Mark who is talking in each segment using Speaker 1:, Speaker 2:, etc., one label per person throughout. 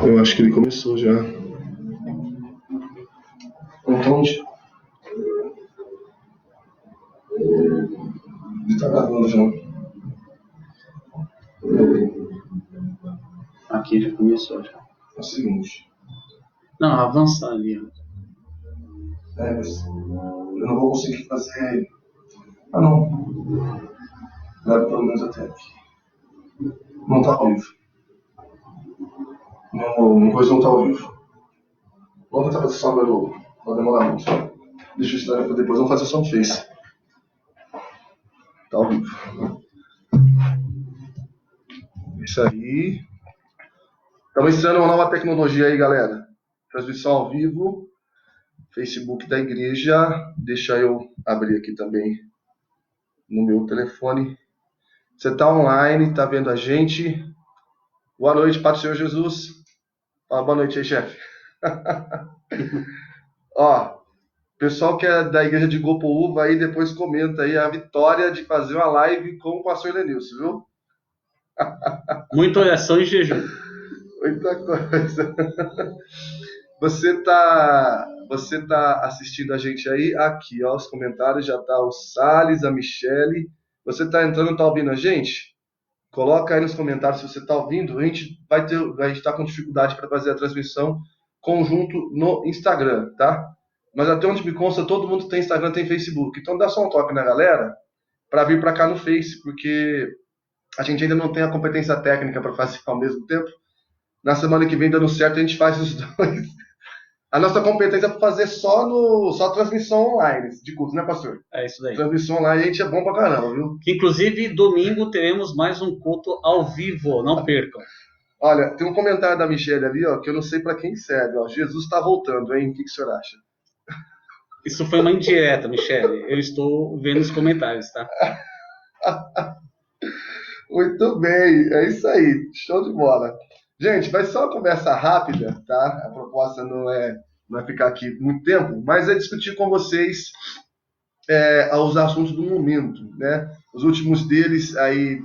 Speaker 1: Eu acho que ele começou já. Entende? Ele tá gravando já.
Speaker 2: Aqui já começou já.
Speaker 1: É o seguinte.
Speaker 2: Não, avançar ali.
Speaker 1: Mas eu não vou conseguir fazer. Ah, não. Leva pelo menos até aqui. Não tá ao vivo. Uma coisa não tá ao vivo. Vamos tentar fazer só agora. Vai demorar muito. Deixa eu estudar pra depois. Vamos fazer só no Face. Tá ao vivo. Isso aí. Estamos ensinando uma nova tecnologia aí, galera. Transmissão ao vivo. Facebook da igreja. Deixa eu abrir aqui também no meu telefone. Você está online, está vendo a gente? Boa noite, Pai do Senhor Jesus. Fala, boa noite aí, chefe. Ó, pessoal que é da igreja de Gopoúva aí, depois comenta aí a vitória de fazer uma live com o pastor Lenilson, viu?
Speaker 2: Muita oração e jejum.
Speaker 1: Muita coisa. Você tá assistindo a gente aí? Aqui, ó, os comentários já tá o Salles, a Michele. Você tá entrando, tá ouvindo a gente? Coloca aí nos comentários se você tá ouvindo. A gente tá com dificuldade para fazer a transmissão conjunto no Instagram, tá? Mas até onde me consta, todo mundo tem Instagram, tem Facebook. Então dá só um toque na galera para vir para cá no Face, porque a gente ainda não tem a competência técnica para fazer ao mesmo tempo. Na semana que vem, dando certo, a gente faz os dois. A nossa competência é para fazer só transmissão online de culto, né, pastor?
Speaker 2: É isso daí.
Speaker 1: Transmissão online a gente é bom pra caramba, viu?
Speaker 2: Que, inclusive, domingo teremos mais um culto ao vivo, não percam.
Speaker 1: Olha, tem um comentário da Michelle ali, ó, que eu não sei para quem serve, ó. Jesus está voltando, hein? O que o senhor acha?
Speaker 2: Isso foi uma indireta, Michele. Eu estou vendo os comentários, tá?
Speaker 1: Muito bem, é isso aí. Show de bola. Gente, vai ser uma conversa rápida, tá? A proposta não é ficar aqui muito tempo, mas é discutir com vocês os assuntos do momento, né? Os últimos deles aí,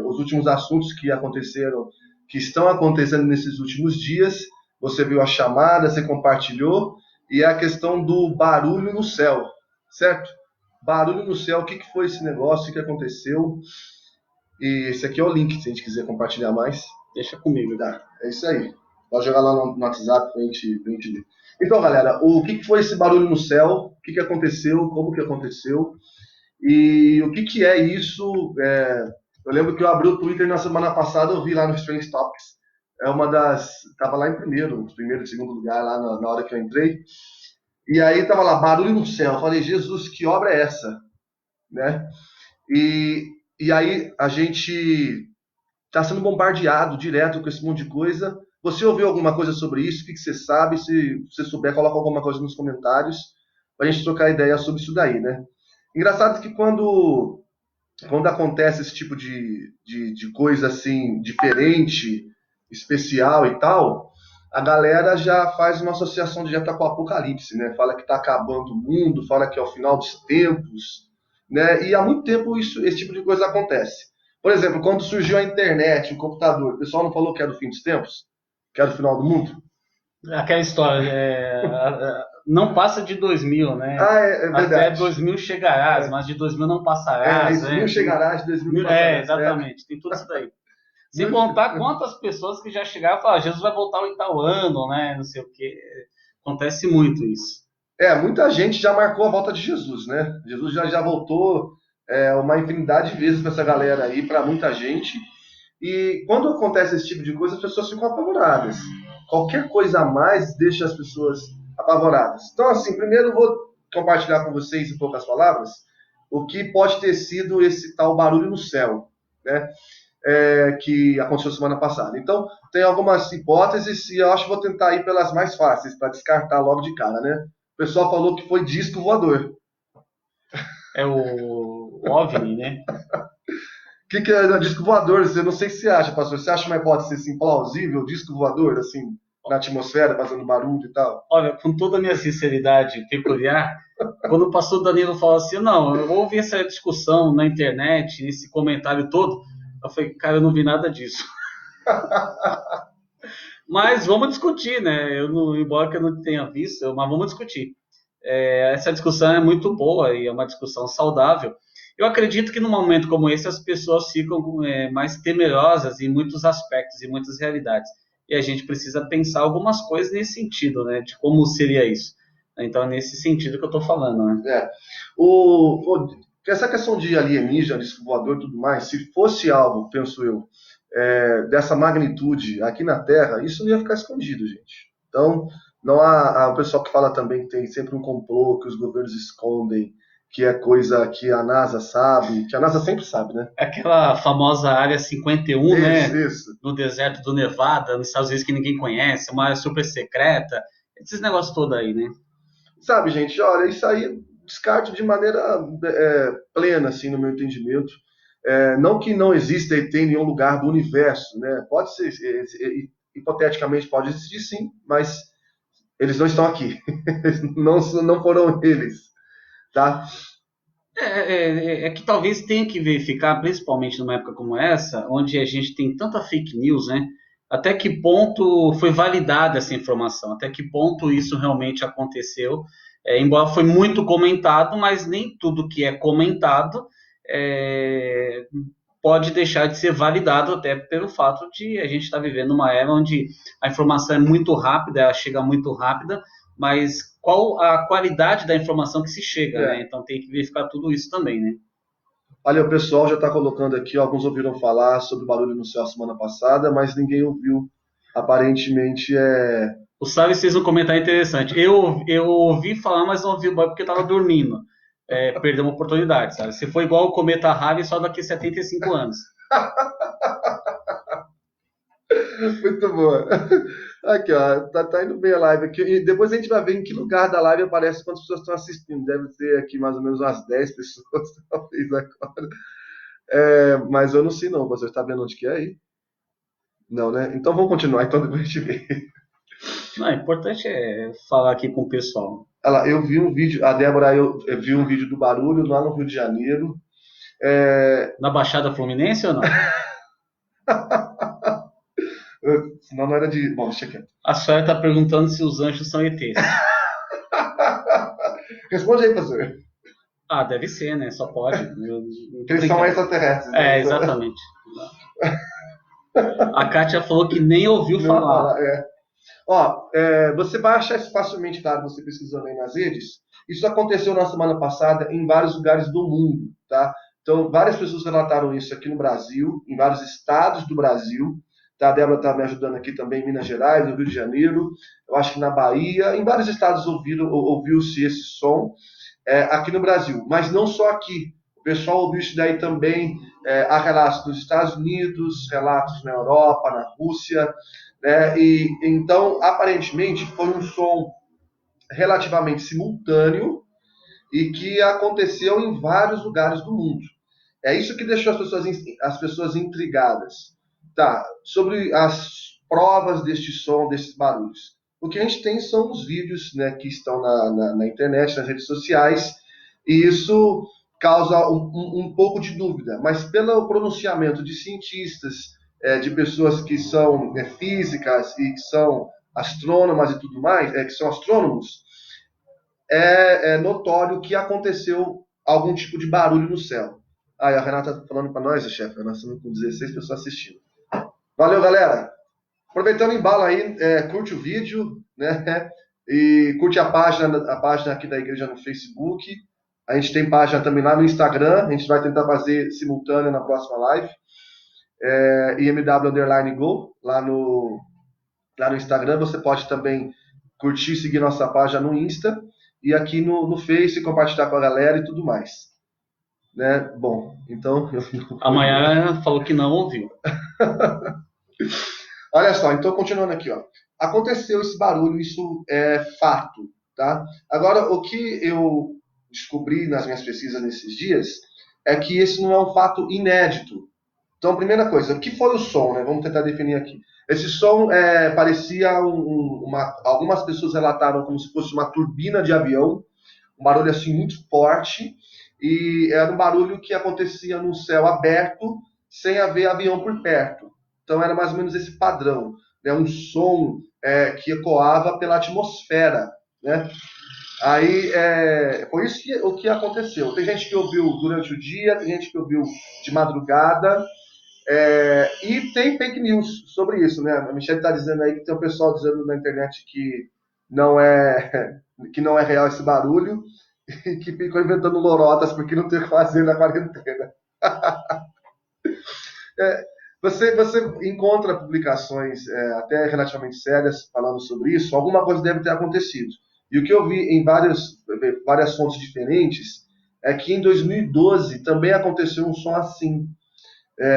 Speaker 1: os últimos assuntos que aconteceram, que estão acontecendo nesses últimos dias. Você viu a chamada, você compartilhou, e é a questão do barulho no céu, certo? Barulho no céu, o que foi esse negócio, o que aconteceu? E esse aqui é o link, se a gente quiser compartilhar mais.
Speaker 2: Deixa comigo.
Speaker 1: Tá, é isso aí. Pode jogar lá no WhatsApp pra gente ver. Então, galera, o que foi esse barulho no céu? O que aconteceu? Como que aconteceu? E o que é isso? Eu lembro que eu abri o Twitter na semana passada, eu vi lá no Strange Topics. Tava lá em primeiro, segundo lugar, lá na hora que eu entrei. E aí tava lá, barulho no céu. Eu falei, Jesus, que obra é essa? Né? E aí a gente está sendo bombardeado direto com esse monte de coisa. Você ouviu alguma coisa sobre isso? O que você sabe? Se você souber, coloca alguma coisa nos comentários para a gente trocar ideia sobre isso daí, né? Engraçado que quando acontece esse tipo de coisa assim, diferente, especial e tal, a galera já faz uma associação direta com o Apocalipse, né? Fala que está acabando o mundo, fala que é o final dos tempos, né? E há muito tempo esse tipo de coisa acontece. Por exemplo, quando surgiu a internet, o computador, o pessoal não falou que era o fim dos tempos? Que era o final do mundo?
Speaker 2: Aquela história, não passa de 2000, né?
Speaker 1: É verdade.
Speaker 2: Até 2000 chegarás, mas de 2000 não passarás.
Speaker 1: 2000 chegarás, de 2000 não passarás.
Speaker 2: Exatamente, tem tudo isso daí. Sem contar quantas pessoas que já chegaram e falaram, Jesus vai voltar em tal ano, né? Não sei o quê. Acontece muito isso.
Speaker 1: Muita gente já marcou a volta de Jesus, né? Jesus já voltou uma infinidade de vezes para essa galera aí, para muita gente. E quando acontece esse tipo de coisa, as pessoas ficam apavoradas. Qualquer coisa a mais deixa as pessoas apavoradas. Então, assim, primeiro eu vou compartilhar com vocês em poucas palavras o que pode ter sido esse tal barulho no céu, né? Que aconteceu semana passada. Então, tem algumas hipóteses e eu acho que vou tentar ir pelas mais fáceis, para descartar logo de cara, né? O pessoal falou que foi disco voador.
Speaker 2: É o OVNI, né?
Speaker 1: O que é disco voador? Eu não sei se você acha, pastor. Você acha uma hipótese assim, plausível, disco voador, assim, na atmosfera, fazendo barulho e tal?
Speaker 2: Olha, com toda a minha sinceridade peculiar, quando o pastor Danilo falou assim, não, eu ouvi essa discussão na internet, esse comentário todo, eu falei, cara, eu não vi nada disso. Mas vamos discutir, né? Embora que eu não tenha visto, mas vamos discutir. Essa discussão é muito boa e é uma discussão saudável. Eu acredito que num momento como esse as pessoas ficam mais temerosas em muitos aspectos, em muitas realidades. E a gente precisa pensar algumas coisas nesse sentido, né? De como seria isso. Então é nesse sentido que eu estou falando, né?
Speaker 1: Essa questão de alienígena, disco voador e tudo mais, se fosse algo, penso eu, dessa magnitude aqui na Terra, isso não ia ficar escondido, gente. Então, não há o pessoal que fala também que tem sempre um complô, que os governos escondem, que é coisa que a NASA sabe, que a NASA sempre sabe, né?
Speaker 2: Aquela famosa área 51,
Speaker 1: Isso,
Speaker 2: né?
Speaker 1: isso.
Speaker 2: No deserto do Nevada, nos Estados Unidos que ninguém conhece, uma área super secreta, esses negócios todos aí, né?
Speaker 1: Sabe, gente, olha, isso aí descarto de maneira plena, assim, no meu entendimento. Não que não exista ET em nenhum lugar do universo, né? Pode ser, hipoteticamente pode existir sim, mas eles não estão aqui. Não foram eles, tá?
Speaker 2: É que talvez tenha que verificar, principalmente numa época como essa, onde a gente tem tanta fake news, né? Até que ponto foi validada essa informação, até que ponto isso realmente aconteceu. Embora foi muito comentado, mas nem tudo que é comentado é, pode deixar de ser validado, até pelo fato de a gente estar vivendo uma era onde a informação é muito rápida, ela chega muito rápida, mas qual a qualidade da informação que se chega, né? Então tem que verificar tudo isso também, né?
Speaker 1: Olha, o pessoal já está colocando aqui, alguns ouviram falar sobre o barulho no céu semana passada, mas ninguém ouviu. Aparentemente
Speaker 2: O Salles fez um comentário interessante. Eu ouvi falar, mas não ouvi o boy porque estava dormindo. Perdeu uma oportunidade, sabe? Se for igual o cometa Halley, só daqui a 75 anos.
Speaker 1: muito boa. Aqui, ó, tá indo bem a live aqui. E depois a gente vai ver em que lugar da live aparece quantas pessoas estão assistindo. Deve ter aqui mais ou menos umas 10 pessoas, talvez agora. Mas eu não sei não. Você está vendo onde que é aí? Não, né? Então vamos continuar, então depois a gente vê.
Speaker 2: Não, o importante é falar aqui com o pessoal.
Speaker 1: Olha lá, eu vi um vídeo, a Débora, eu vi um vídeo do barulho lá no Rio de Janeiro.
Speaker 2: Na Baixada Fluminense ou não?
Speaker 1: Senão não era de. Bom, deixa quieto.
Speaker 2: A senhora está perguntando se os anjos são ETs.
Speaker 1: Responde aí, professor.
Speaker 2: Ah, deve ser, né? Só pode.
Speaker 1: Eles são extraterrestres. Né?
Speaker 2: Exatamente. A Kátia falou que nem ouviu falar.
Speaker 1: Ó, você vai achar isso facilmente, tá? Você pesquisando aí nas redes. Isso aconteceu na semana passada em vários lugares do mundo, tá? Então, várias pessoas relataram isso aqui no Brasil, em vários estados do Brasil. Tá? A Débora está me ajudando aqui também em Minas Gerais, no Rio de Janeiro, eu acho que na Bahia. Em vários estados ouviu-se esse som aqui no Brasil. Mas não só aqui. O pessoal ouviu isso daí também. Há relatos nos Estados Unidos, relatos na Europa, na Rússia. Né? E então, aparentemente, foi um som relativamente simultâneo e que aconteceu em vários lugares do mundo. É isso que deixou as pessoas intrigadas. Tá, sobre as provas deste som, desses barulhos. O que a gente tem são os vídeos, né, que estão na internet, nas redes sociais, e isso causa um pouco de dúvida. Mas pelo pronunciamento de cientistas, de pessoas que são físicas e que são astrônomas e tudo mais, que são astrônomos, é notório que aconteceu algum tipo de barulho no céu. Aí a Renata tá falando para nós, chefe, nós estamos com 16 pessoas assistindo. Valeu, galera! Aproveitando em bala aí, curte o vídeo, né? E curte a página aqui da igreja no Facebook. A gente tem página também lá no Instagram. A gente vai tentar fazer simultânea na próxima live. IMW_Go, lá no Instagram. Você pode também curtir e seguir nossa página no Insta. E aqui no Face, compartilhar com a galera e tudo mais. Né? Bom, então...
Speaker 2: A Mayara falou que não ouviu.
Speaker 1: Olha só, então continuando aqui, ó. Aconteceu esse barulho, isso é fato, tá? Agora, o que eu descobri nas minhas pesquisas nesses dias é que esse não é um fato inédito. Então, primeira coisa, o que foi o som, né? Vamos tentar definir aqui. Esse som parecia algumas pessoas relataram como se fosse uma turbina de avião, um barulho assim muito forte, e era um barulho que acontecia no céu aberto, sem haver avião por perto. Então era mais ou menos esse padrão. né, um som que ecoava pela atmosfera, né? Aí, foi isso o que aconteceu. Tem gente que ouviu durante o dia, tem gente que ouviu de madrugada, e tem fake news sobre isso, né? A Michelle está dizendo aí que tem um pessoal dizendo na internet não é, que não é real esse barulho, e que ficou inventando lorotas porque não tem o que fazer na quarentena. É, você encontra publicações até relativamente sérias falando sobre isso, alguma coisa deve ter acontecido. E o que eu vi em várias fontes diferentes é que em 2012 também aconteceu um som assim,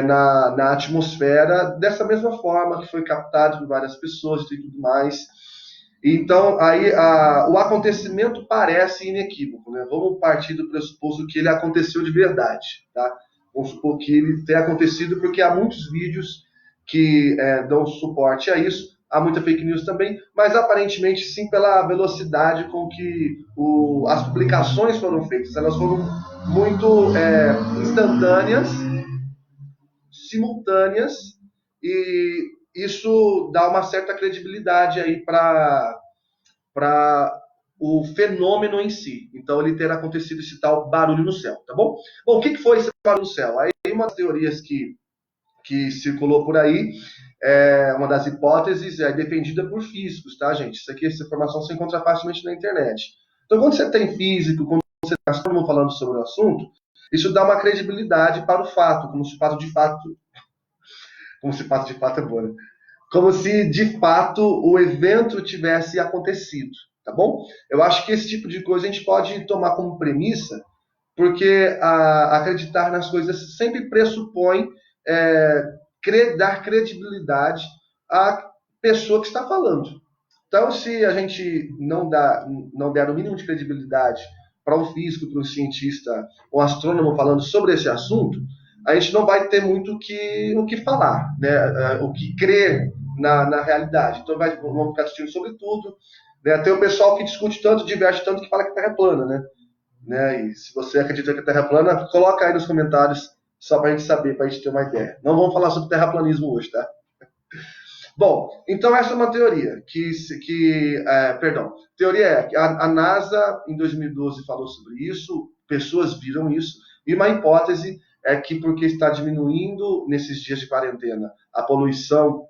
Speaker 1: na atmosfera, dessa mesma forma, que foi captado por várias pessoas e tudo mais. Então, aí o acontecimento parece inequívoco, né? Vamos partir do pressuposto que ele aconteceu de verdade, tá? Vamos supor que ele tenha acontecido porque há muitos vídeos que dão suporte a isso, há muita fake news também, mas aparentemente sim pela velocidade com que as publicações foram feitas. Elas foram muito instantâneas, simultâneas, e isso dá uma certa credibilidade aí para o fenômeno em si. Então, ele ter acontecido esse tal barulho no céu, tá bom? Bom, o que foi esse barulho no céu? Aí, uma das teorias que circulou por aí, uma das hipóteses é defendida por físicos, tá, gente? Essa informação você encontra facilmente na internet. Então, quando você tem físico, quando você está todo mundo falando sobre o assunto, isso dá uma credibilidade para o fato, como se fato de fato é bom, né? Como se de fato o evento tivesse acontecido, tá bom? Eu acho que esse tipo de coisa a gente pode tomar como premissa, porque acreditar nas coisas sempre pressupõe dar credibilidade à pessoa que está falando. Então, se a gente não der o mínimo de credibilidade para um físico, para um cientista ou um astrônomo falando sobre esse assunto, a gente não vai ter muito o que falar, né? O que crer na realidade. Então, vamos ficar discutindo sobre tudo. Né? Tem o pessoal que discute tanto, diverte tanto, que fala que a Terra é plana, né? E se você acredita que a Terra é plana, coloca aí nos comentários, só para a gente saber, para a gente ter uma ideia. Não vamos falar sobre terraplanismo hoje, tá? Bom, então essa é uma teoria teoria é que a NASA em 2012 falou sobre isso, pessoas viram isso, e uma hipótese é que porque está diminuindo nesses dias de quarentena a poluição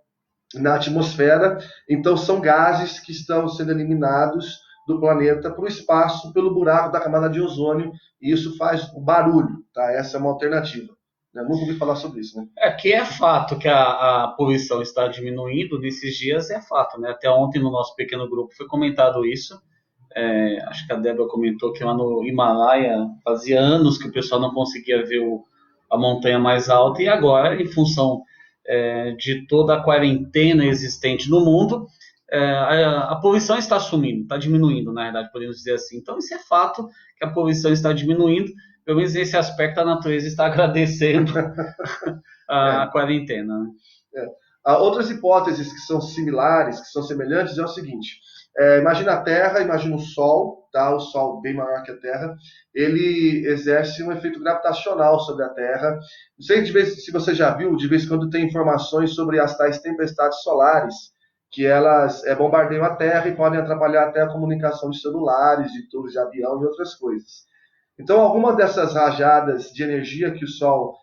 Speaker 1: na atmosfera, então são gases que estão sendo eliminados do planeta para o espaço pelo buraco da camada de ozônio, e isso faz barulho, tá? Essa é uma alternativa. Eu nunca ouvi falar sobre isso, né?
Speaker 2: Que é fato que a poluição está diminuindo nesses dias, é fato, né? Até ontem no nosso pequeno grupo foi comentado isso. Acho que a Débora comentou que lá no Himalaia fazia anos que o pessoal não conseguia ver a montanha mais alta, e agora, em função de toda a quarentena existente no mundo, a poluição está sumindo, está diminuindo, na verdade, podemos dizer assim. Então, isso é fato que a poluição está diminuindo. Pelo menos nesse aspecto a natureza está agradecendo a quarentena. Né?
Speaker 1: Há outras hipóteses que são similares, que são semelhantes, é o seguinte: imagina a Terra, imagina o Sol, tá? O Sol bem maior que a Terra, ele exerce um efeito gravitacional sobre a Terra. Não sei se você já viu, de vez em quando tem informações sobre as tais tempestades solares, que elas bombardeiam a Terra e podem atrapalhar até a comunicação de celulares, de torres de avião e outras coisas. Então, alguma dessas rajadas de energia que o Sol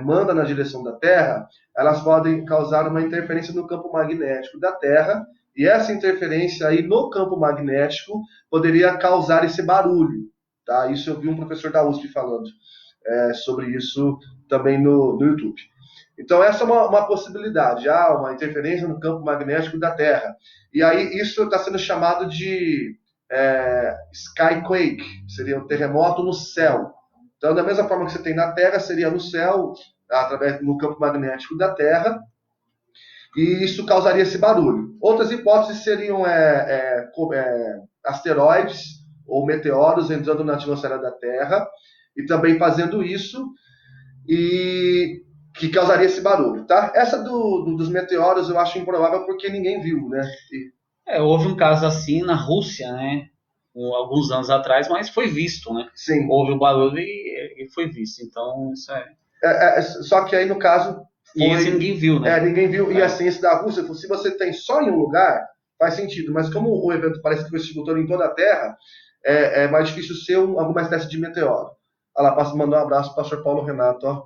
Speaker 1: manda na direção da Terra, elas podem causar uma interferência no campo magnético da Terra, e essa interferência aí no campo magnético poderia causar esse barulho. Tá? Isso eu vi um professor da USP falando sobre isso também no YouTube. Então, essa é uma possibilidade, uma interferência no campo magnético da Terra. E aí isso está sendo chamado de skyquake, seria um terremoto no céu. Então, da mesma forma que você tem na Terra, seria no céu, no campo magnético da Terra, e isso causaria esse barulho. Outras hipóteses seriam asteroides ou meteoros entrando na atmosfera da Terra e também fazendo isso, e que causaria esse barulho, tá? Essa dos meteoros eu acho improvável porque ninguém viu, né?
Speaker 2: Houve um caso assim na Rússia, né? Alguns anos atrás, mas foi visto, né?
Speaker 1: Sim.
Speaker 2: Houve o barulho e foi visto. Então, isso
Speaker 1: só que aí, no caso,
Speaker 2: E esse ninguém viu, né?
Speaker 1: Ninguém viu. E assim, esse da Rússia, se você tem só em um lugar, faz sentido. Mas como o evento parece que foi distribuidor em toda a Terra, é mais difícil ser alguma espécie de meteoro. Olha lá, mandou um abraço para o pastor Paulo Renato, ó.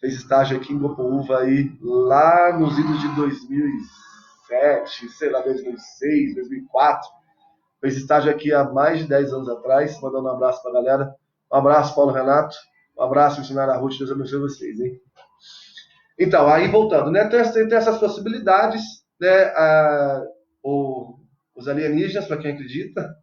Speaker 1: Fez estágio aqui em Bopoúva aí, lá nos idos de 2007, sei lá, 2006, 2004. Fez estágio aqui há mais de 10 anos atrás, mandando um abraço para a galera. Um abraço, Paulo Renato. Um abraço, missionária Ruth. Deus abençoe vocês, hein? Então, aí voltando, né? Tem essas possibilidades, né? Os alienígenas, para quem acredita,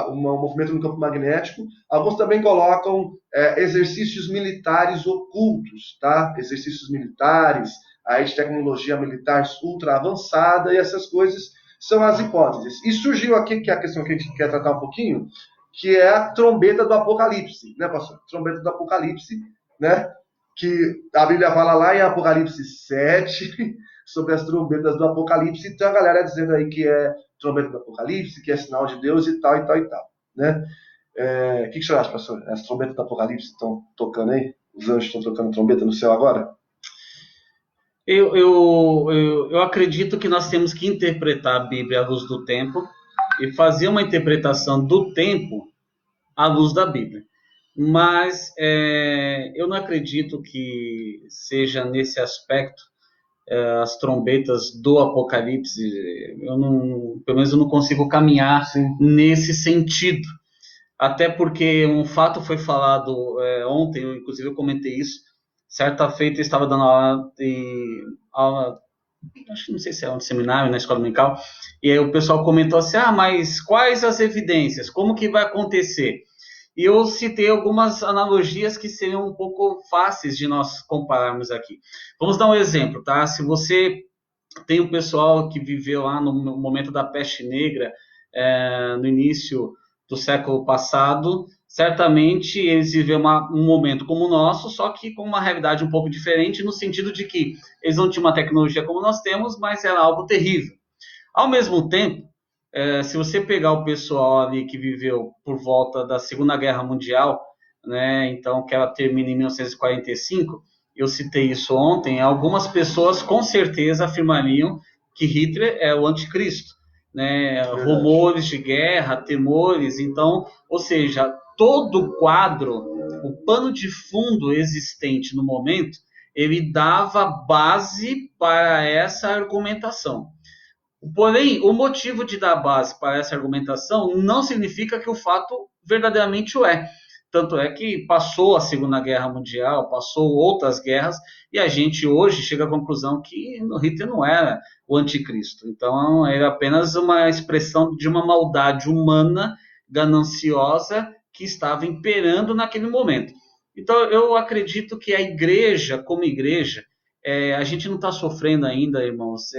Speaker 1: um movimento no campo magnético. Alguns também colocam exercícios militares ocultos, tá? Exercícios militares, aí de tecnologia militar ultra avançada, e essas coisas são as hipóteses. E surgiu aqui, que é a questão que a gente quer tratar um pouquinho, que é a trombeta do Apocalipse, né, pastor? Trombeta do Apocalipse, né? Que a Bíblia fala lá em Apocalipse 7 sobre as trombetas do Apocalipse. Então a galera dizendo aí que é trombeta do Apocalipse, que é sinal de Deus e tal, e tal, e tal, né? O que o senhor acha, pastor? As trombetas do Apocalipse estão tocando aí? Os anjos estão tocando trombeta no céu agora?
Speaker 2: Eu acredito que nós temos que interpretar a Bíblia à luz do tempo e fazer uma interpretação do tempo à luz da Bíblia. Mas eu não acredito que seja nesse aspecto as trombetas do Apocalipse. Pelo menos eu não consigo caminhar nesse sentido. Até porque um fato foi falado ontem, inclusive eu comentei isso. Certa feita eu estava dando aula, acho que não sei se é um seminário na escola dominical, e aí o pessoal comentou assim, mas quais as evidências? Como que vai acontecer? E eu citei algumas analogias que seriam um pouco fáceis de nós compararmos aqui. Vamos dar um exemplo, tá? Se você tem um pessoal que viveu lá no momento da peste negra, no início do século passado, certamente eles viveram um momento como o nosso, só que com uma realidade um pouco diferente, no sentido de que eles não tinham uma tecnologia como nós temos, mas era algo terrível. Ao mesmo tempo, se você pegar o pessoal ali que viveu por volta da Segunda Guerra Mundial, né, então que ela termina em 1945, eu citei isso ontem, algumas pessoas com certeza afirmariam que Hitler é o anticristo, né, rumores de guerra, temores, então, ou seja, todo o quadro, o pano de fundo existente no momento, ele dava base para essa argumentação. Porém, o motivo de dar base para essa argumentação não significa que o fato verdadeiramente o é. Tanto é que passou a Segunda Guerra Mundial, passou outras guerras, e a gente hoje chega à conclusão que Hitler não era o anticristo. Então, era apenas uma expressão de uma maldade humana, gananciosa, que estava imperando naquele momento. Então, eu acredito que a igreja, como igreja, a gente não está sofrendo ainda, irmãos,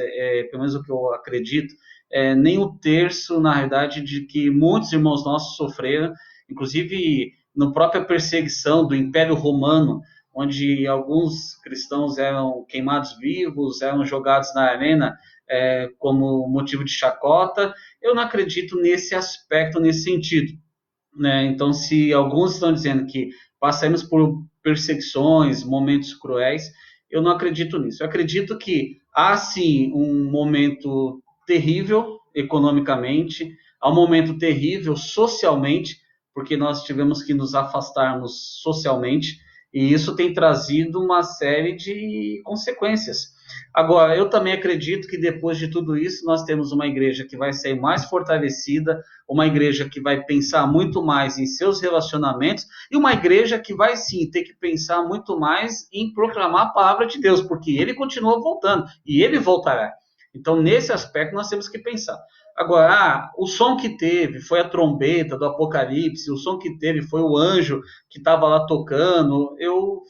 Speaker 2: pelo menos o que eu acredito, nem o terço, na realidade, de que muitos irmãos nossos sofreram, inclusive na própria perseguição do Império Romano, onde alguns cristãos eram queimados vivos, eram jogados na arena como motivo de chacota. Eu não acredito nesse aspecto, nesse sentido, né? Então, se alguns estão dizendo que passamos por perseguições, momentos cruéis, eu não acredito nisso. Eu acredito que há, sim, um momento terrível economicamente, há um momento terrível socialmente, porque nós tivemos que nos afastarmos socialmente, e isso tem trazido uma série de consequências. Agora, eu também acredito que depois de tudo isso, nós temos uma igreja que vai sair mais fortalecida, uma igreja que vai pensar muito mais em seus relacionamentos, e uma igreja que vai sim ter que pensar muito mais em proclamar a palavra de Deus, porque ele continua voltando, e ele voltará. Então, nesse aspecto, nós temos que pensar. Agora, o som que teve foi a trombeta do Apocalipse, o som que teve foi o anjo que estava lá tocando. Eu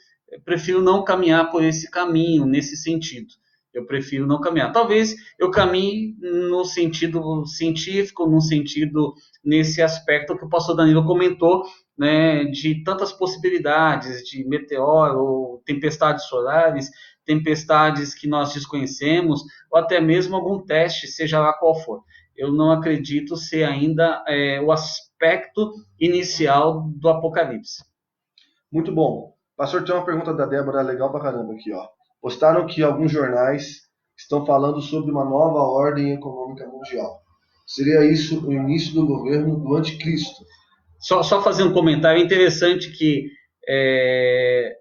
Speaker 2: prefiro não caminhar por esse caminho, nesse sentido. Eu prefiro não caminhar. Talvez eu caminhe no sentido científico, nesse aspecto que o pastor Danilo comentou, né, de tantas possibilidades de meteoro, tempestades solares, tempestades que nós desconhecemos, ou até mesmo algum teste, seja lá qual for. Eu não acredito ser ainda o aspecto inicial do Apocalipse.
Speaker 1: Muito bom. Pastor, tem uma pergunta da Débora legal pra caramba aqui, ó. Postaram que alguns jornais estão falando sobre uma nova ordem econômica mundial. Seria isso o início do governo do anticristo?
Speaker 2: Só fazer um comentário interessante que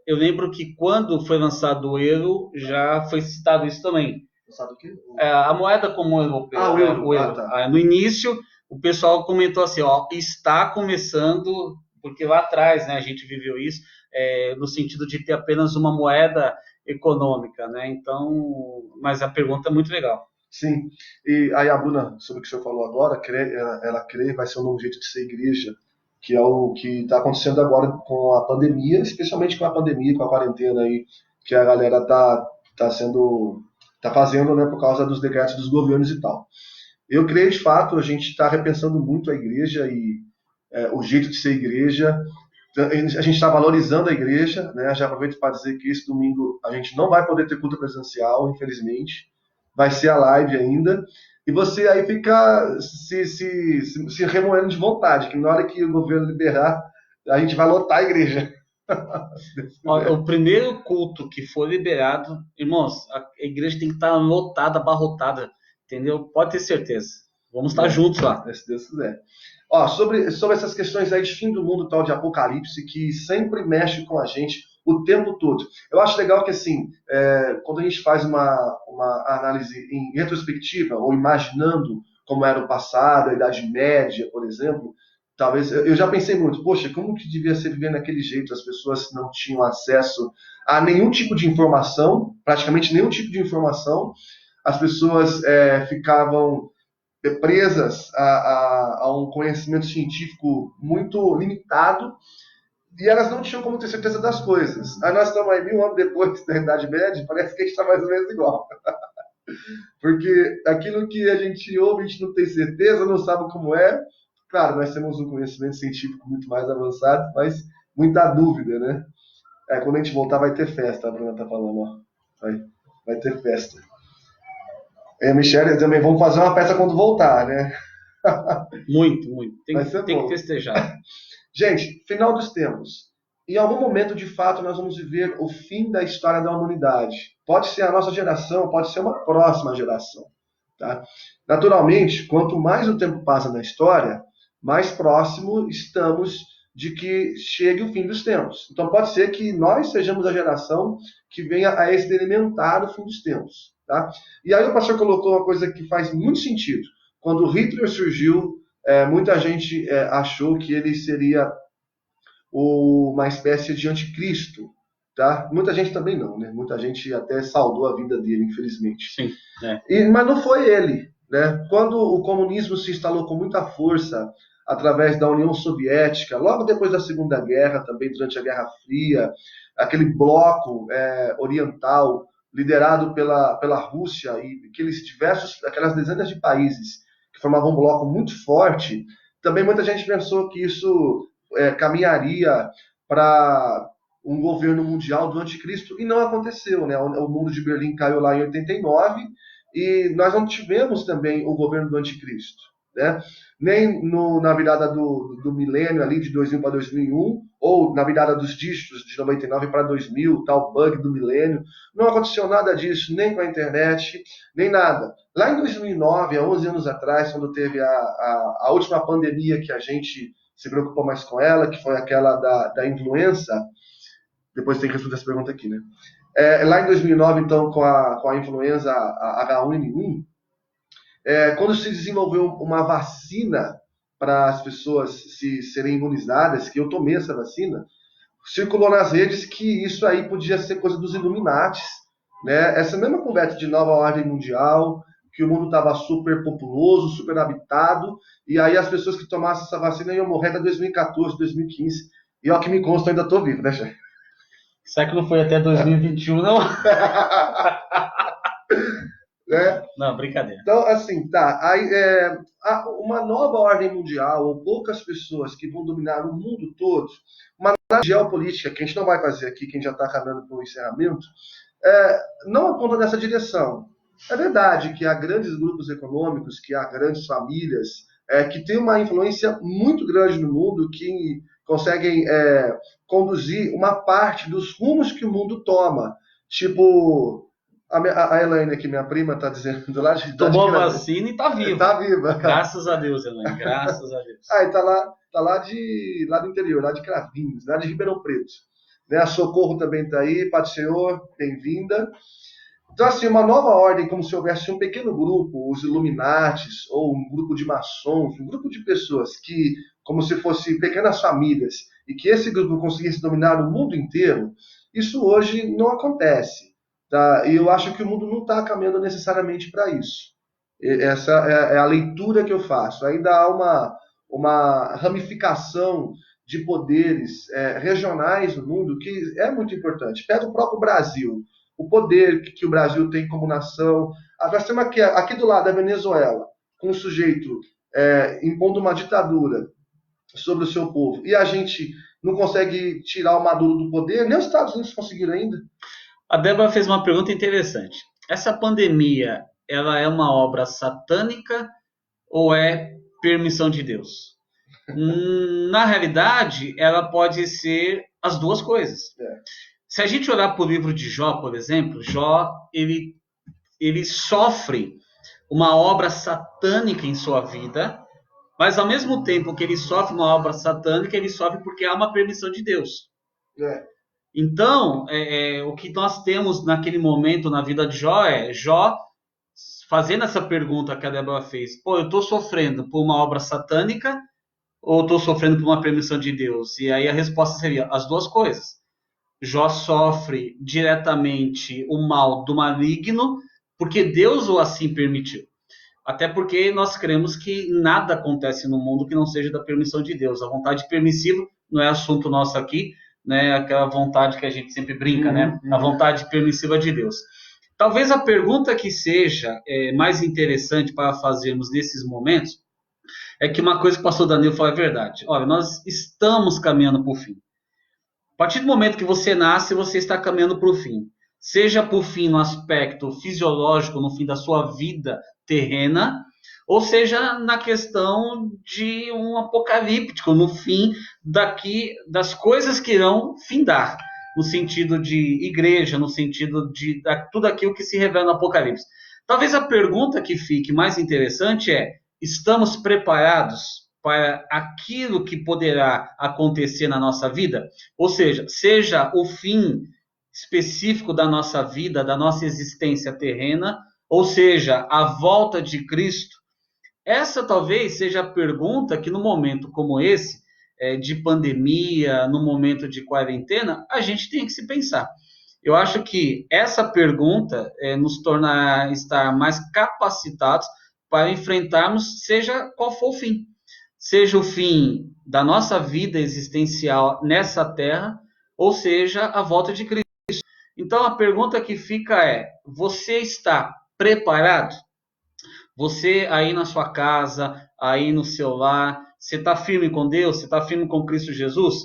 Speaker 2: eu lembro que quando foi lançado o euro, já foi citado isso também.
Speaker 1: Sabe o quê?
Speaker 2: A moeda comum europeia,
Speaker 1: O euro.
Speaker 2: o euro.
Speaker 1: Tá.
Speaker 2: No início, o pessoal comentou assim, ó, está começando, porque lá atrás, né, a gente viveu isso, no sentido de ter apenas uma moeda econômica, né? Então, mas a pergunta é muito legal.
Speaker 1: Sim. E aí a Bruna, sobre o que o senhor falou agora, ela crê vai ser um novo jeito de ser igreja, que é o que está acontecendo agora com a pandemia, especialmente com a pandemia, com a quarentena aí, que a galera tá fazendo, né, por causa dos decretos dos governos e tal. Eu creio, de fato, a gente está repensando muito a igreja e o jeito de ser igreja. A gente está valorizando a igreja, né? Já aproveito para dizer que esse domingo a gente não vai poder ter culto presencial, infelizmente. Vai ser a live ainda. E você aí fica se remoendo de vontade, que na hora que o governo liberar, a gente vai lotar a igreja.
Speaker 2: O primeiro culto que for liberado, irmãos, a igreja tem que estar lotada, abarrotada, entendeu? Pode ter certeza. Vamos estar juntos lá.
Speaker 1: Se Deus quiser. Ó, sobre essas questões aí de fim do mundo, tal de apocalipse, que sempre mexe com a gente o tempo todo. Eu acho legal que, assim, quando a gente faz uma análise em retrospectiva, ou imaginando como era o passado, a Idade Média, por exemplo, talvez, eu já pensei muito, poxa, como que devia ser viver daquele jeito? As pessoas não tinham acesso a nenhum tipo de informação, praticamente nenhum tipo de informação, as pessoas ficavam presas a um conhecimento científico muito limitado e elas não tinham como ter certeza das coisas. Aí nós estamos aí 1000 anos depois da Idade Média, parece que a gente está mais ou menos igual. Porque aquilo que a gente ouve, a gente não tem certeza, não sabe como é. Claro, nós temos um conhecimento científico muito mais avançado, mas muita dúvida, né? Quando a gente voltar vai ter festa, a Bruna tá falando, ó. Vai ter festa. E a Michelle também, vamos fazer uma festa quando voltar, né?
Speaker 2: Muito, muito. Tem
Speaker 1: que
Speaker 2: festejar.
Speaker 1: Gente, final dos tempos. Em algum momento, de fato, nós vamos viver o fim da história da humanidade. Pode ser a nossa geração, pode ser uma próxima geração. Tá? Naturalmente, quanto mais o tempo passa na história, mais próximo estamos de que chegue o fim dos tempos. Então pode ser que nós sejamos a geração que venha a experimentar o fim dos tempos. Tá? E aí o pastor colocou uma coisa que faz muito sentido. Quando Hitler surgiu, muita gente achou que ele seria uma espécie de anticristo. Tá? Muita gente também não, né? Muita gente até saudou a vida dele, infelizmente.
Speaker 2: Sim.
Speaker 1: Mas não foi ele. Né? Quando o comunismo se instalou com muita força através da União Soviética, logo depois da Segunda Guerra, também durante a Guerra Fria, aquele bloco oriental liderado pela Rússia e aquelas dezenas de países que formavam um bloco muito forte, também muita gente pensou que isso caminharia para um governo mundial do anticristo, e não aconteceu. Né? O muro de Berlim caiu lá em 89, e nós não tivemos também o governo do anticristo. Né? Nem na virada do milênio ali, de 2000 para 2001, ou na virada dos dígitos de 99 para 2000, tal bug do milênio. Não aconteceu nada disso, nem com a internet, nem nada. Lá em 2009, há 11 anos atrás, quando teve a última pandemia que a gente se preocupou mais com ela, que foi aquela da influenza, depois tem que responder essa pergunta aqui, né? Lá em 2009, então, com a influenza H1N1, quando se desenvolveu uma vacina para as pessoas serem imunizadas, que eu tomei essa vacina, circulou nas redes que isso aí podia ser coisa dos Illuminatis, né? Essa mesma conversa de nova ordem mundial, que o mundo estava super populoso, super habitado, e aí as pessoas que tomassem essa vacina iam morrer até 2014, 2015, e ao que me consta, eu ainda estou vivo, né, chefe?
Speaker 2: Será que não foi até 2021, não?
Speaker 1: Né?
Speaker 2: Não, brincadeira.
Speaker 1: Então, assim, tá. Aí, uma nova ordem mundial, ou poucas pessoas que vão dominar o mundo todo, uma geopolítica, que a gente não vai fazer aqui, que a gente já está caminhando para o encerramento, não aponta nessa direção. É verdade que há grandes grupos econômicos, que há grandes famílias, que têm uma influência muito grande no mundo, que conseguem conduzir uma parte dos rumos que o mundo toma. Tipo, a Elaine aqui, minha prima, está dizendo do lado de
Speaker 2: Tomou vacina e está viva.
Speaker 1: Está viva.
Speaker 2: Graças a Deus, Elaine, graças a Deus.
Speaker 1: E tá lá do interior, lá de Cravinhos, lá de Ribeirão Preto. Né? A Socorro também está aí, Paz do Senhor, bem-vinda. Então, assim, uma nova ordem, como se houvesse um pequeno grupo, os Illuminates, ou um grupo de maçons, um grupo de pessoas que, como se fossem pequenas famílias, e que esse grupo conseguisse dominar o mundo inteiro, isso hoje não acontece. Tá? E eu acho que o mundo não está caminhando necessariamente para isso. Essa é a leitura que eu faço. Ainda há uma ramificação de poderes regionais no mundo que é muito importante. Pega o próprio Brasil, o poder que o Brasil tem como nação. Nós temos aqui do lado a Venezuela, com um sujeito impondo uma ditadura sobre o seu povo, e a gente não consegue tirar o Maduro do poder, nem os Estados Unidos conseguiram ainda.
Speaker 2: A Débora fez uma pergunta interessante. Essa pandemia, ela é uma obra satânica ou é permissão de Deus? Na realidade, ela pode ser as duas coisas. Se a gente olhar para o livro de Jó, por exemplo, Jó ele sofre uma obra satânica em sua vida, mas ao mesmo tempo que ele sofre uma obra satânica, ele sofre porque há uma permissão de Deus. Então, o que nós temos naquele momento na vida de Jó é Jó fazendo essa pergunta que a Débora fez. Pô, eu estou sofrendo por uma obra satânica ou estou sofrendo por uma permissão de Deus? E aí a resposta seria as duas coisas. Jó sofre diretamente o mal do maligno porque Deus o assim permitiu. Até porque nós cremos que nada acontece no mundo que não seja da permissão de Deus. A vontade permissiva não é assunto nosso aqui, né? Aquela vontade que a gente sempre brinca, né? A vontade permissiva de Deus. Talvez a pergunta que seja mais interessante para fazermos nesses momentos é que uma coisa que o pastor Danilo falou é verdade. Olha, nós estamos caminhando para o fim. A partir do momento que você nasce, você está caminhando para o fim. Seja por fim no aspecto fisiológico, no fim da sua vida terrena, ou seja na questão de um apocalíptico, no fim das coisas que irão findar, no sentido de igreja, no sentido de tudo aquilo que se revela no Apocalipse. Talvez a pergunta que fique mais interessante é: estamos preparados para aquilo que poderá acontecer na nossa vida? Ou seja o fim específico da nossa vida, da nossa existência terrena, ou seja, a volta de Cristo. Essa talvez seja a pergunta que no momento como esse, de pandemia, no momento de quarentena, a gente tem que se pensar. Eu acho que essa pergunta nos torna estar mais capacitados para enfrentarmos seja qual for o fim. Seja o fim da nossa vida existencial nessa terra, ou seja, a volta de Cristo. Então a pergunta que fica é: você está preparado? Você aí na sua casa, aí no seu lar, você está firme com Deus? Você está firme com Cristo Jesus?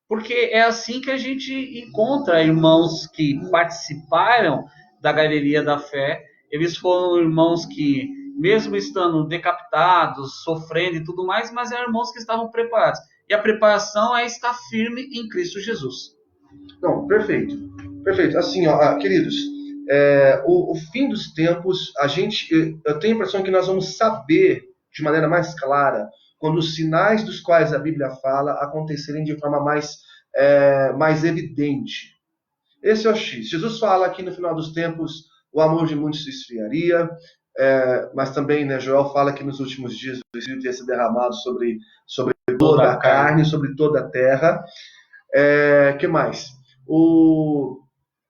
Speaker 2: Porque é assim que a gente encontra irmãos que participaram da galeria da fé. Eles foram irmãos que, mesmo estando decapitados, sofrendo e tudo mais, mas eram irmãos que estavam preparados. E a preparação é estar firme em Cristo Jesus.
Speaker 1: Não, perfeito. Perfeito. Assim, queridos, o fim dos tempos, eu tenho a impressão que nós vamos saber de maneira mais clara quando os sinais dos quais a Bíblia fala acontecerem de forma mais evidente. Esse é o X. Jesus fala que no final dos tempos o amor de muitos se esfriaria, mas também, né, Joel fala que nos últimos dias o Espírito ia ser derramado sobre toda a carne, sobre toda a terra. Que mais?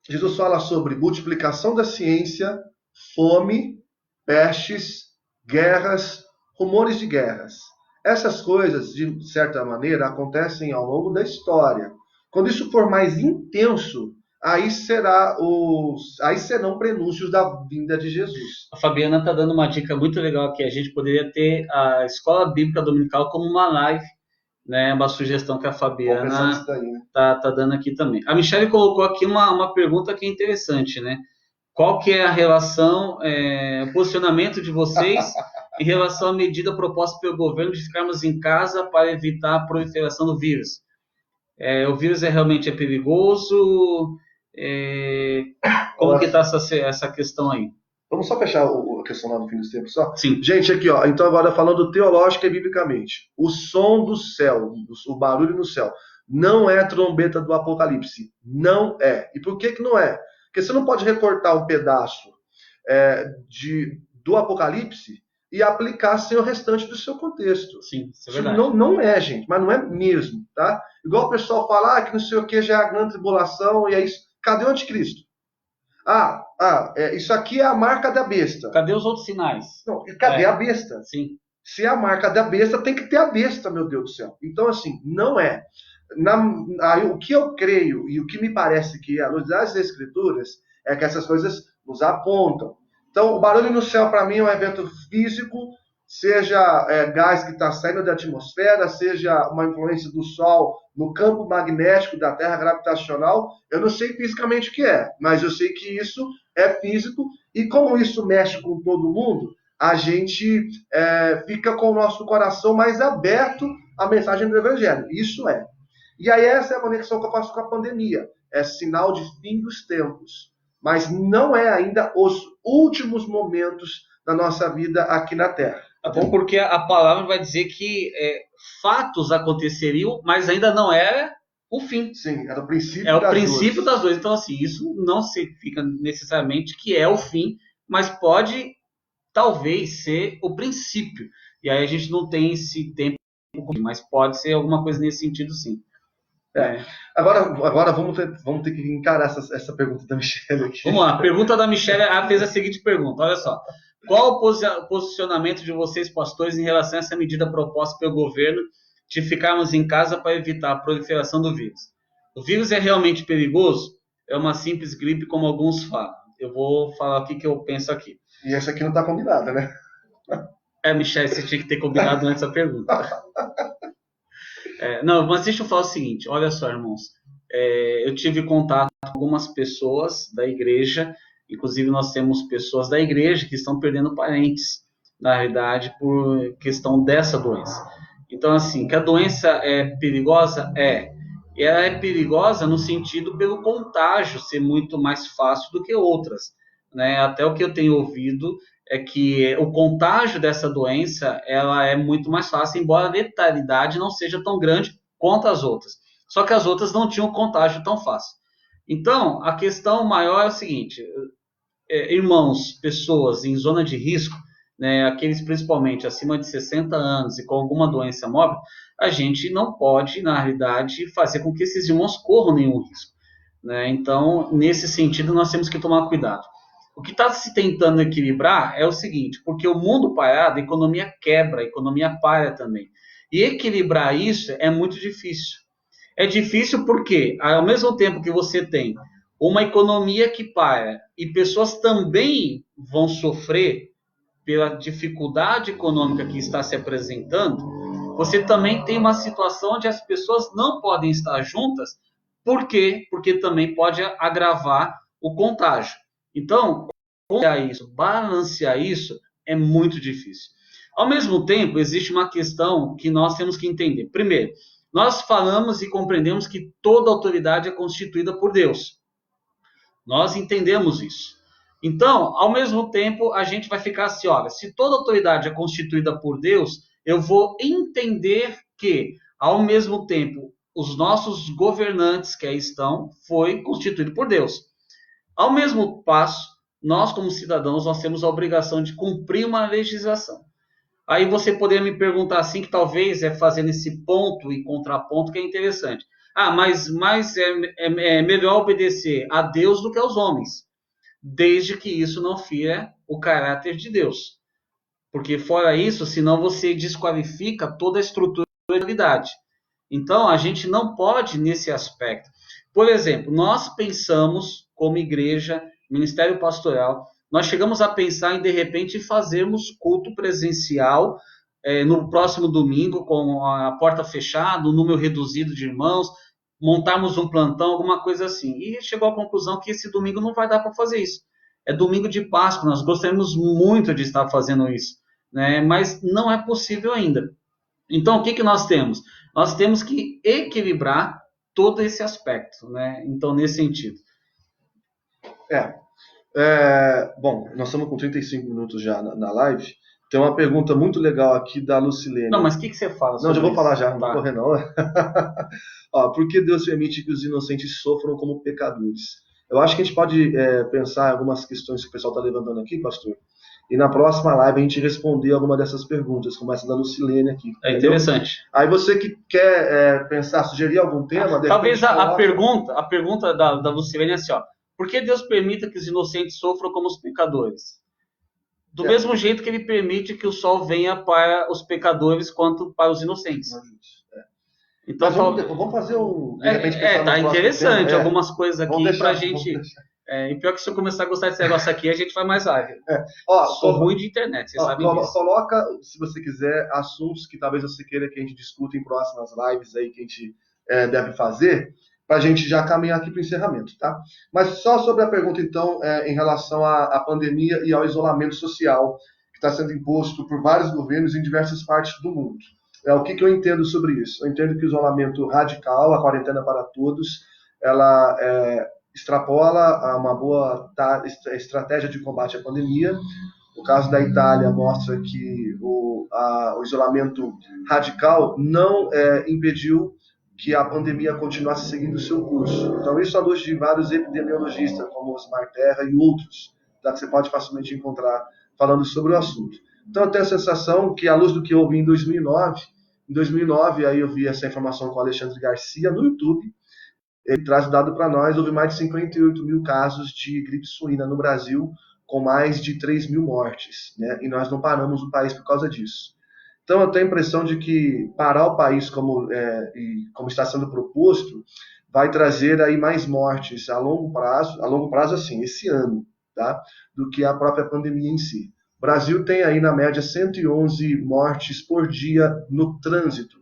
Speaker 1: Jesus fala sobre multiplicação da ciência, fome, pestes, guerras, rumores de guerras. Essas coisas, de certa maneira, acontecem ao longo da história. Quando isso for mais intenso, aí serão prenúncios da vinda de Jesus.
Speaker 2: A Fabiana está dando uma dica muito legal aqui. A gente poderia ter a Escola Bíblica Dominical como uma live, né? Uma sugestão que a Fabiana está dando aqui também. A Michelle colocou aqui uma pergunta que é interessante, né? Qual que é a relação, o posicionamento de vocês em relação à medida proposta pelo governo de ficarmos em casa para evitar a proliferação do vírus? O vírus realmente é perigoso? Como que está essa questão aí?
Speaker 1: Vamos só fechar a questão lá no fim dos tempos só?
Speaker 2: Sim.
Speaker 1: Gente, aqui, ó. Então, agora falando teológica e biblicamente. O som do céu, o barulho no céu, não é a trombeta do Apocalipse. Não é. E por que que não é? Porque você não pode recortar um pedaço do Apocalipse e aplicar sem o restante do seu contexto.
Speaker 2: Sim, isso é
Speaker 1: Isso
Speaker 2: verdade.
Speaker 1: não é, gente. Mas não é mesmo, tá? Igual o pessoal fala que não sei o que já é a grande tribulação e é isso. Cadê o anticristo? Isso aqui é a marca da besta.
Speaker 2: Cadê os outros sinais?
Speaker 1: Não, cadê a besta?
Speaker 2: Sim.
Speaker 1: Se é a marca da besta, tem que ter a besta, meu Deus do céu. Então, assim, não é. O que eu creio e o que me parece que é a luz das Escrituras é que essas coisas nos apontam. Então, o barulho no céu, para mim, é um evento físico, seja gás que está saindo da atmosfera, seja uma influência do Sol no campo magnético da Terra gravitacional. Eu não sei fisicamente o que é, mas eu sei que isso é físico, e como isso mexe com todo mundo, a gente fica com o nosso coração mais aberto à mensagem do Evangelho. Isso é. E aí essa é a conexão que eu faço com a pandemia. É sinal de fim dos tempos. Mas não é ainda os últimos momentos da nossa vida aqui na Terra.
Speaker 2: Até porque a palavra vai dizer que fatos aconteceriam, mas ainda não é o fim.
Speaker 1: Sim, é o princípio
Speaker 2: É o princípio das dores. Então, assim, isso não significa necessariamente que é o fim, mas pode, talvez, ser o princípio. E aí a gente não tem esse tempo, mas pode ser alguma coisa nesse sentido, sim.
Speaker 1: Agora vamos ter que encarar essa pergunta da Michelle aqui.
Speaker 2: Vamos lá, a pergunta da Michelle fez a seguinte pergunta, olha só. Qual o posicionamento de vocês, pastores, em relação a essa medida proposta pelo governo de ficarmos em casa para evitar a proliferação do vírus? O vírus é realmente perigoso? É uma simples gripe, como alguns falam. Eu vou falar o que eu penso aqui.
Speaker 1: E essa aqui não está combinada, né?
Speaker 2: Michelle, você tinha que ter combinado antes a pergunta. Não, mas deixa eu falar o seguinte, olha só, irmãos. Eu tive contato com algumas pessoas da igreja, inclusive nós temos pessoas da igreja que estão perdendo parentes, na realidade, por questão dessa doença. Então, assim, que a doença é perigosa? E ela é perigosa no sentido pelo contágio ser muito mais fácil do que outras, né? Até o que eu tenho ouvido é que o contágio dessa doença ela é muito mais fácil, embora a letalidade não seja tão grande quanto as outras. Só que as outras não tinham contágio tão fácil. Então, a questão maior é o seguinte, irmãos, pessoas em zona de risco, né, aqueles principalmente acima de 60 anos e com alguma doença móvel, a gente não pode, na realidade, fazer com que esses irmãos corram nenhum risco, né? Então, nesse sentido, nós temos que tomar cuidado. O que está se tentando equilibrar é o seguinte, porque o mundo parado, a economia quebra, a economia para também. E equilibrar isso é muito difícil. É difícil porque, ao mesmo tempo que você tem uma economia que para e pessoas também vão sofrer pela dificuldade econômica que está se apresentando, você também tem uma situação onde as pessoas não podem estar juntas. Por quê? Porque também pode agravar o contágio. Então, balancear isso é muito difícil. Ao mesmo tempo, existe uma questão que nós temos que entender. Primeiro, nós falamos e compreendemos que toda autoridade é constituída por Deus. Nós entendemos isso. Então, ao mesmo tempo, a gente vai ficar assim, olha, se toda autoridade é constituída por Deus, eu vou entender que, ao mesmo tempo, os nossos governantes que aí estão, foi constituído por Deus. Ao mesmo passo, nós como cidadãos, nós temos a obrigação de cumprir uma legislação. Aí você poderia me perguntar assim, que talvez fazendo esse ponto e contraponto que é interessante. Mas é melhor obedecer a Deus do que aos homens, desde que isso não fira o caráter de Deus. Porque fora isso, senão você desqualifica toda a estrutura da realidade. Então, a gente não pode nesse aspecto. Por exemplo, nós pensamos como igreja, ministério pastoral, nós chegamos a pensar em, de repente, fazermos culto presencial no próximo domingo, com a porta fechada, um número reduzido de irmãos, montarmos um plantão, alguma coisa assim. E chegou à conclusão que esse domingo não vai dar para fazer isso. É domingo de Páscoa, nós gostaríamos muito de estar fazendo isso, né? Mas não é possível ainda. Então, o que nós temos? Nós temos que equilibrar todo esse aspecto, né? Então, nesse sentido.
Speaker 1: Bom, nós estamos com 35 minutos já na live. Tem uma pergunta muito legal aqui da Lucilene.
Speaker 2: Não, mas o que você fala
Speaker 1: Não,
Speaker 2: sobre
Speaker 1: já vou
Speaker 2: isso?
Speaker 1: falar já, não
Speaker 2: Tá.
Speaker 1: vou correr não. Ó, por que Deus permite que os inocentes sofram como pecadores? Eu acho que a gente pode pensar em algumas questões que o pessoal está levantando aqui, pastor, e na próxima live a gente responder alguma dessas perguntas, como essa da Lucilene aqui.
Speaker 2: É
Speaker 1: entendeu?
Speaker 2: interessante.
Speaker 1: Aí você que quer pensar, sugerir algum tema... de
Speaker 2: Talvez
Speaker 1: repente
Speaker 2: a
Speaker 1: coloca-
Speaker 2: pergunta da Lucilene é assim, ó. Por que Deus permite que os inocentes sofram como os pecadores? Do mesmo jeito que ele permite que o sol venha para os pecadores quanto para os inocentes. Então,
Speaker 1: Mas vamos fazer um... De repente, pensar no
Speaker 2: tá
Speaker 1: próximo
Speaker 2: interessante
Speaker 1: tema.
Speaker 2: algumas coisas aqui
Speaker 1: Vamos
Speaker 2: pra
Speaker 1: deixar,
Speaker 2: gente. E pior que se eu começar a gostar desse negócio aqui, a gente vai mais live.
Speaker 1: Ó,
Speaker 2: Sou ruim de internet, vocês sabem disso.
Speaker 1: Coloca, se você quiser, assuntos que talvez você queira que a gente discuta em próximas lives aí que a gente deve fazer, para a gente já caminhar aqui para o encerramento, tá? Mas só sobre a pergunta, então, em relação à pandemia e ao isolamento social que está sendo imposto por vários governos em diversas partes do mundo. O que eu entendo sobre isso? Eu entendo que o isolamento radical, a quarentena para todos, ela extrapola a uma boa estratégia de combate à pandemia. O caso da Itália mostra que o isolamento radical não impediu que a pandemia continuasse seguindo o seu curso. Então, isso à luz de vários epidemiologistas, como Osmar Terra e outros, que você pode facilmente encontrar falando sobre o assunto. Então, eu tenho a sensação que, à luz do que eu ouvi em 2009, aí eu vi essa informação com o Alexandre Garcia no YouTube, ele traz o dado para nós, houve mais de 58 mil casos de gripe suína no Brasil, com mais de 3 mil mortes, né? E nós não paramos o país por causa disso. Então, eu tenho a impressão de que parar o país, como está sendo proposto, vai trazer aí mais mortes a longo prazo assim, esse ano, tá? Do que a própria pandemia em si. O Brasil tem aí, na média, 111 mortes por dia no trânsito.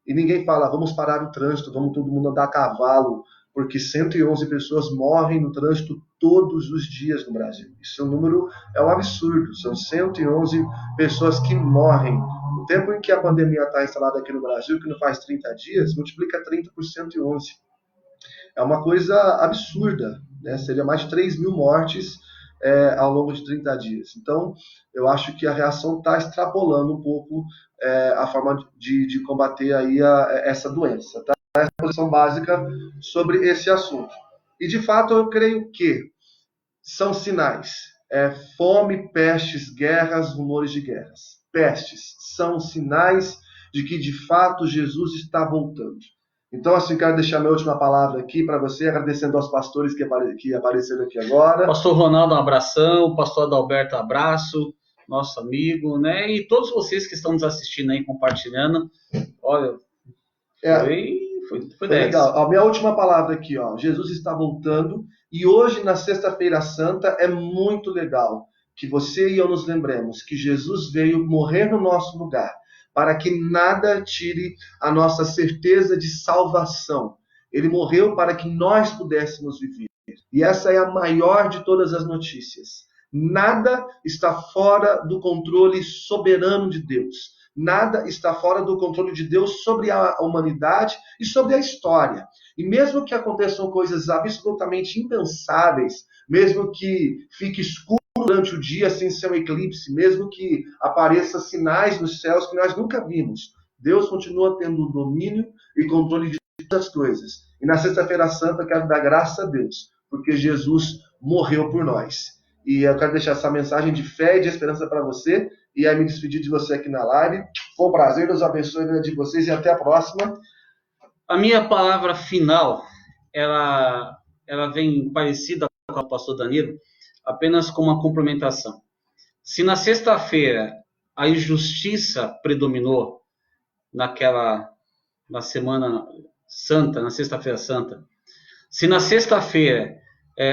Speaker 1: E ninguém fala, vamos parar o trânsito, vamos todo mundo andar a cavalo, porque 111 pessoas morrem no trânsito todos os dias no Brasil. Isso é um absurdo, são 111 pessoas que morrem. O tempo em que a pandemia está instalada aqui no Brasil, que não faz 30 dias, multiplica 30 por 111. É uma coisa absurda, né? Seria mais de 3 mil mortes ao longo de 30 dias. Então, eu acho que a reação está extrapolando um pouco a forma de combater aí essa doença. Tá? Essa é a posição básica sobre esse assunto. E, de fato, eu creio que são sinais. Fome, pestes, guerras, rumores de guerras. Pestes são sinais de que, de fato, Jesus está voltando. Então, assim, quero deixar minha última palavra aqui para você, agradecendo aos pastores que apareceram aqui agora.
Speaker 2: Pastor Ronaldo, um abração. Pastor Adalberto, um abraço. Nosso amigo, né? E todos vocês que estão nos assistindo aí, compartilhando. Olha, foi 10.
Speaker 1: Legal. A minha última palavra aqui, ó. Jesus está voltando. E hoje, na Sexta-feira Santa, é muito legal que você e eu nos lembremos que Jesus veio morrer no nosso lugar, para que nada tire a nossa certeza de salvação. Ele morreu para que nós pudéssemos viver. E essa é a maior de todas as notícias. Nada está fora do controle soberano de Deus. Nada está fora do controle de Deus sobre a humanidade e sobre a história. E mesmo que aconteçam coisas absolutamente impensáveis, mesmo que fique escuro durante o dia sem ser um eclipse, mesmo que apareçam sinais nos céus que nós nunca vimos, Deus continua tendo o domínio e controle de todas as coisas. E na Sexta-feira Santa eu quero dar graças a Deus, porque Jesus morreu por nós. E eu quero deixar essa mensagem de fé e de esperança para você, e aí me despedir de você aqui na live. Foi um prazer, Deus abençoe a vida de vocês e até a próxima.
Speaker 2: A minha palavra final, ela vem parecida com a do pastor Danilo, apenas com uma complementação. Se na sexta-feira a injustiça predominou na semana santa, na sexta-feira santa, se na sexta-feira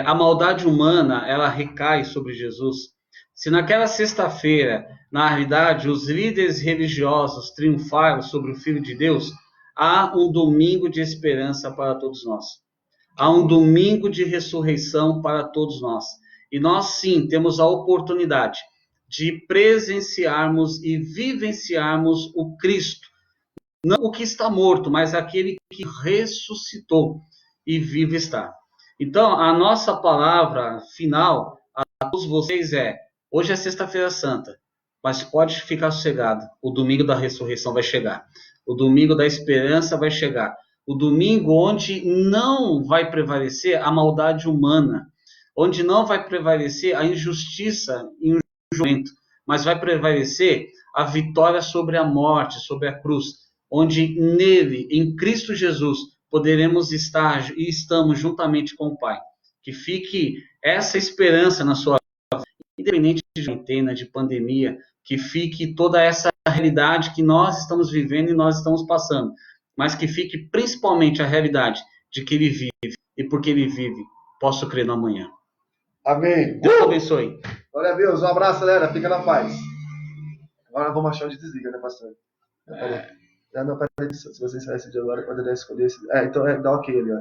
Speaker 2: a maldade humana ela recai sobre Jesus, se naquela sexta-feira, na realidade, os líderes religiosos triunfaram sobre o Filho de Deus, há um domingo de esperança para todos nós. Há um domingo de ressurreição para todos nós. E nós, sim, temos a oportunidade de presenciarmos e vivenciarmos o Cristo não o que está morto, mas aquele que ressuscitou e vivo está. Então, a nossa palavra final a todos vocês hoje é sexta-feira santa, mas pode ficar sossegado, o domingo da ressurreição vai chegar, o domingo da esperança vai chegar, o domingo onde não vai prevalecer a maldade humana, onde não vai prevalecer a injustiça e o julgamento, mas vai prevalecer a vitória sobre a morte, sobre a cruz, onde nele, em Cristo Jesus, poderemos estar e estamos juntamente com o Pai. Que fique essa esperança na sua vida, independente de quarentena, de pandemia, que fique toda essa realidade que nós estamos vivendo e nós estamos passando, mas que fique principalmente a realidade de que Ele vive, e porque Ele vive, posso crer no amanhã.
Speaker 1: Amém.
Speaker 2: Deus abençoe.
Speaker 1: Glória a Deus. Um abraço, galera. Fica na paz. Agora vamos achar onde desliga, né, pastor? Não, peraí. Se vocês saírem de agora, poderia escolher esse. Então dá ok ali, ó.